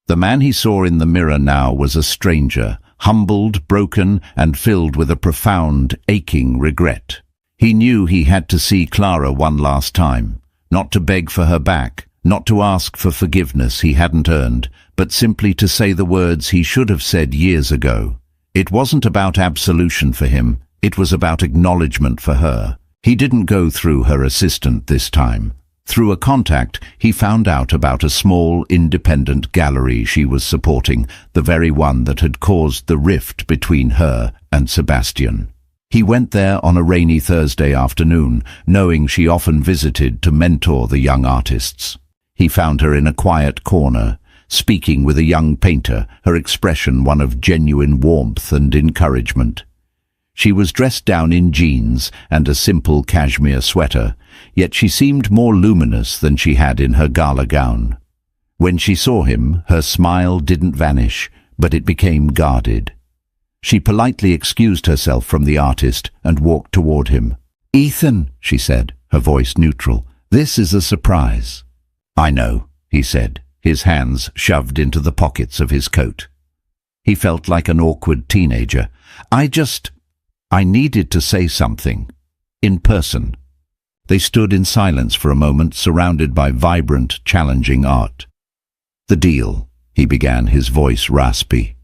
[SPEAKER 1] The man he saw in the mirror now was a stranger, humbled, broken, and filled with a profound, aching regret. He knew he had to see Clara one last time, not to beg for her back, not to ask for forgiveness he hadn't earned, but simply to say the words he should have said years ago. It wasn't about absolution for him, it was about acknowledgement for her. He didn't go through her assistant this time. Through a contact, he found out about a small, independent gallery she was supporting, the very one that had caused the rift between her and Sebastian. He went there on a rainy Thursday afternoon, knowing she often visited to mentor the young artists. He found her in a quiet corner, speaking with a young painter, her expression one of genuine warmth and encouragement. She was dressed down in jeans and a simple cashmere sweater, yet she seemed more luminous than she had in her gala gown. When she saw him, her smile didn't vanish, but it became guarded. She politely excused herself from the artist and walked toward him. "Ethan," she said, her voice neutral, "this is a surprise." "I know," he said, his hands shoved into the pockets of his coat. He felt like an awkward teenager. I needed to say something. In person." They stood in silence for a moment, surrounded by vibrant, challenging art. "The deal," he began, his voice raspy.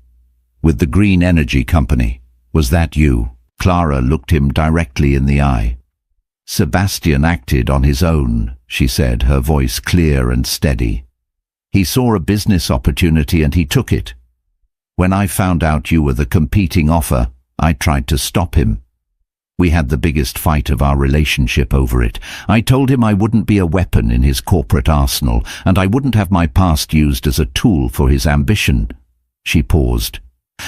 [SPEAKER 1] "With the Green Energy Company. Was that you?" Clara looked him directly in the eye. "Sebastian acted on his own," she said, her voice clear and steady. "He saw a business opportunity and he took it. When I found out you were the competing offer, I tried to stop him. We had the biggest fight of our relationship over it. I told him I wouldn't be a weapon in his corporate arsenal, and I wouldn't have my past used as a tool for his ambition." She paused.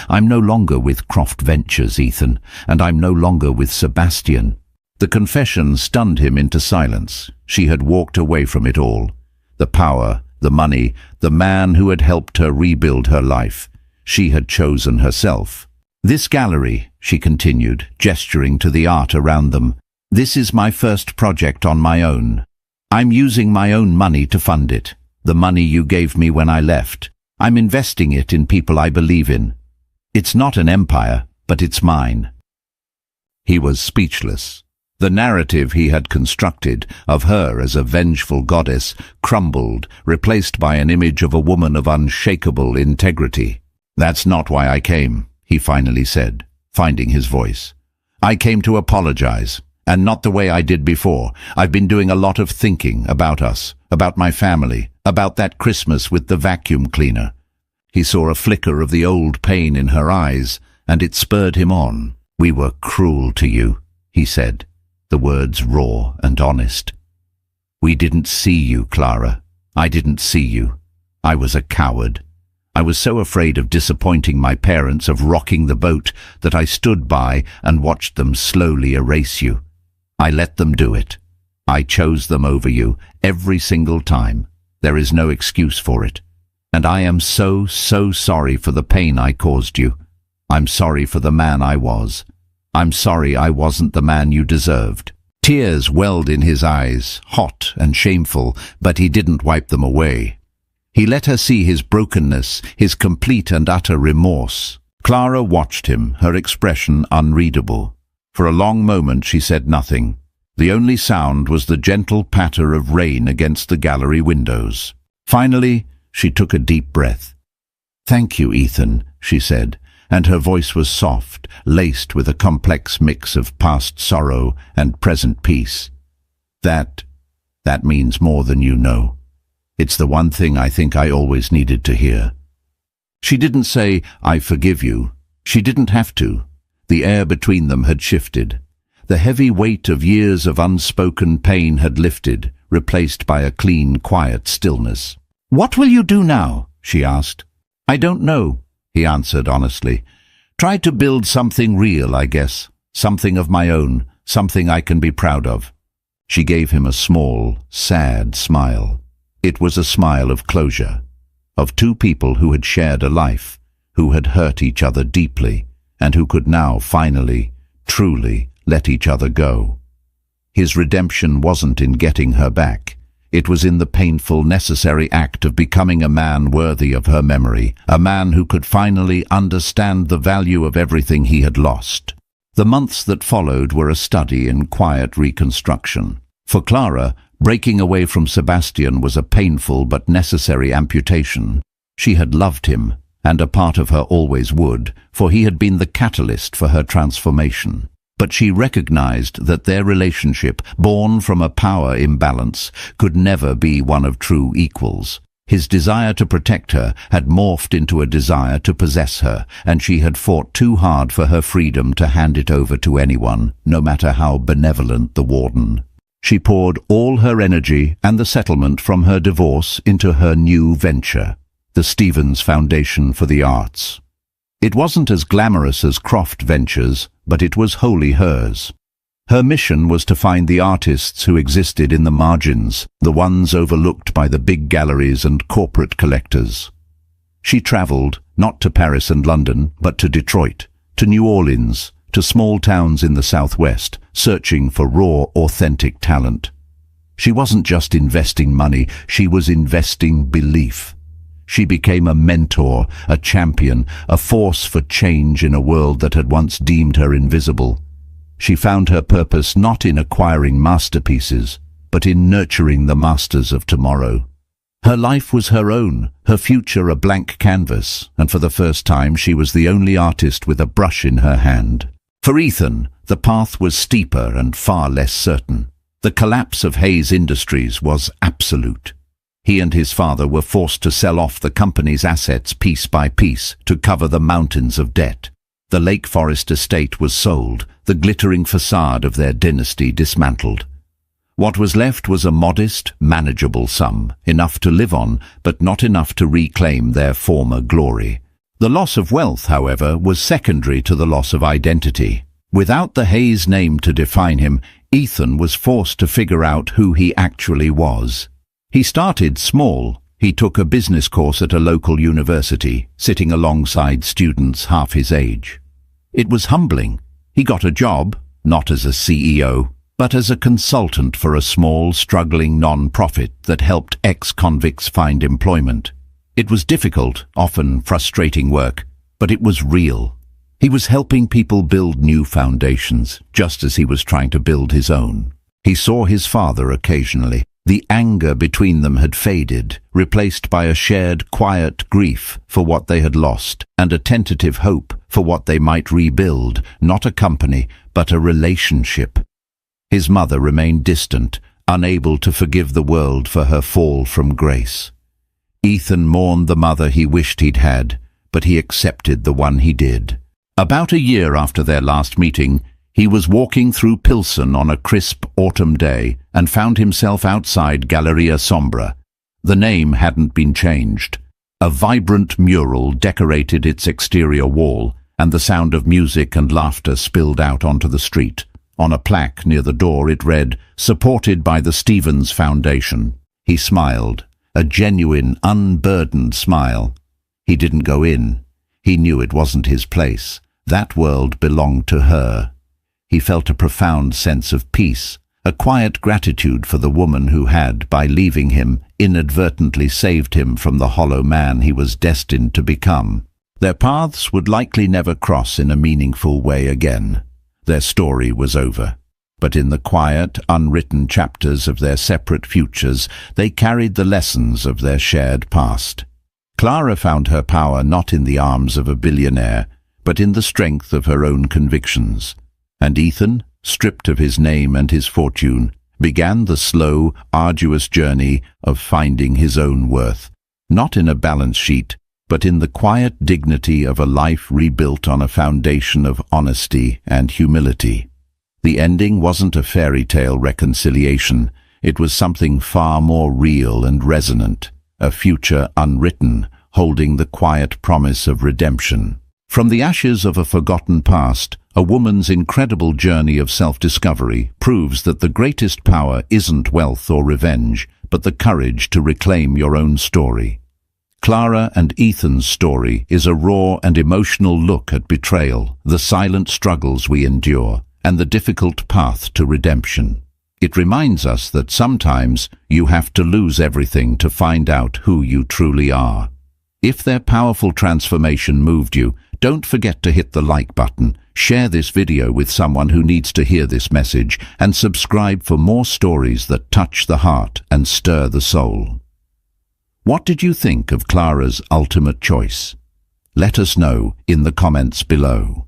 [SPEAKER 1] "I'm no longer with Croft Ventures, Ethan, and I'm no longer with Sebastian." The confession stunned him into silence. She had walked away from it all. The power, the money, the man who had helped her rebuild her life. She had chosen herself. "This gallery," she continued, gesturing to the art around them, "this is my first project on my own. I'm using my own money to fund it, the money you gave me when I left. I'm investing it in people I believe in. It's not an empire, but it's mine." He was speechless. The narrative he had constructed of her as a vengeful goddess crumbled, replaced by an image of a woman of unshakable integrity. "That's not why I came," he finally said, finding his voice. "I came to apologize, and not the way I did before. I've been doing a lot of thinking about us, about my family, about that Christmas with the vacuum cleaner." He saw a flicker of the old pain in her eyes, and it spurred him on. "We were cruel to you," he said, the words raw and honest. "We didn't see you, Clara. I didn't see you. I was a coward. I was so afraid of disappointing my parents, of rocking the boat, that I stood by and watched them slowly erase you. I let them do it. I chose them over you, every single time. There is no excuse for it. And I am so sorry for the pain I caused you. I'm sorry for the man I was. I'm sorry I wasn't the man you deserved." Tears welled in his eyes, hot and shameful, but he didn't wipe them away. He let her see his brokenness, his complete and utter remorse. Clara watched him, her expression unreadable. For a long moment she said nothing. The only sound was the gentle patter of rain against the gallery windows. Finally, she took a deep breath. "Thank you, Ethan," she said, and her voice was soft, laced with a complex mix of past sorrow and present peace. That means more than you know. It's the one thing I think I always needed to hear." She didn't say, "I forgive you." She didn't have to. The air between them had shifted. The heavy weight of years of unspoken pain had lifted, replaced by a clean, quiet stillness. "What will you do now?" she asked. "I don't know," he answered honestly. "Try to build something real, I guess. Something of my own, something I can be proud of." She gave him a small, sad smile. It was a smile of closure, of two people who had shared a life, who had hurt each other deeply, and who could now finally, truly, let each other go. His redemption wasn't in getting her back. It was in the painful, necessary act of becoming a man worthy of her memory, a man who could finally understand the value of everything he had lost. The months that followed were a study in quiet reconstruction. For Clara, breaking away from Sebastian was a painful but necessary amputation. She had loved him, and a part of her always would, for he had been the catalyst for her transformation. But she recognized that their relationship, born from a power imbalance, could never be one of true equals. His desire to protect her had morphed into a desire to possess her, and she had fought too hard for her freedom to hand it over to anyone, no matter how benevolent the warden. She poured all her energy and the settlement from her divorce into her new venture, the Stevens Foundation for the Arts. It wasn't as glamorous as Croft Ventures, but it was wholly hers. Her mission was to find the artists who existed in the margins, the ones overlooked by the big galleries and corporate collectors. She traveled, not to Paris and London, but to Detroit, to New Orleans, to small towns in the Southwest, searching for raw, authentic talent. She wasn't just investing money, she was investing belief. She became a mentor, a champion, a force for change in a world that had once deemed her invisible. She found her purpose not in acquiring masterpieces, but in nurturing the masters of tomorrow. Her life was her own, her future a blank canvas, and for the first time she was the only artist with a brush in her hand. For Ethan, the path was steeper and far less certain. The collapse of Hayes Industries was absolute. He and his father were forced to sell off the company's assets piece by piece to cover the mountains of debt. The Lake Forest estate was sold, the glittering facade of their dynasty dismantled. What was left was a modest, manageable sum, enough to live on, but not enough to reclaim their former glory. The loss of wealth, however, was secondary to the loss of identity. Without the Hayes name to define him, Ethan was forced to figure out who he actually was. He started small. He took a business course at a local university, sitting alongside students half his age. It was humbling. He got a job, not as a CEO, but as a consultant for a small, struggling non-profit that helped ex-convicts find employment. It was difficult, often frustrating work, but it was real. He was helping people build new foundations, just as he was trying to build his own. He saw his father occasionally. The anger between them had faded, replaced by a shared, quiet grief for what they had lost, and a tentative hope for what they might rebuild, not a company, but a relationship. His mother remained distant, unable to forgive the world for her fall from grace. Ethan mourned the mother he wished he'd had, but he accepted the one he did. About a year after their last meeting, he was walking through Pilsen on a crisp autumn day and found himself outside Galleria Sombra. The name hadn't been changed. A vibrant mural decorated its exterior wall, and the sound of music and laughter spilled out onto the street. On a plaque near the door it read, "Supported by the Stevens Foundation." He smiled, a genuine, unburdened smile. He didn't go in. He knew it wasn't his place. That world belonged to her. He felt a profound sense of peace, a quiet gratitude for the woman who had, by leaving him, inadvertently saved him from the hollow man he was destined to become. Their paths would likely never cross in a meaningful way again. Their story was over. but in the quiet, unwritten chapters of their separate futures, they carried the lessons of their shared past. Clara found her power not in the arms of a billionaire, but in the strength of her own convictions. And Ethan, stripped of his name and his fortune, began the slow, arduous journey of finding his own worth, not in a balance sheet, but in the quiet dignity of a life rebuilt on a foundation of honesty and humility. The ending wasn't a fairy tale reconciliation. It was something far more real and resonant, a future unwritten, holding the quiet promise of redemption. From the ashes of a forgotten past, a woman's incredible journey of self-discovery proves that the greatest power isn't wealth or revenge, but the courage to reclaim your own story. Clara and Ethan's story is a raw and emotional look at betrayal, the silent struggles we endure, and the difficult path to redemption. It reminds us that sometimes you have to lose everything to find out who you truly are. If their powerful transformation moved you, don't forget to hit the like button, share this video with someone who needs to hear this message, and subscribe for more stories that touch the heart and stir the soul. What did you think of Clara's ultimate choice? Let us know in the comments below.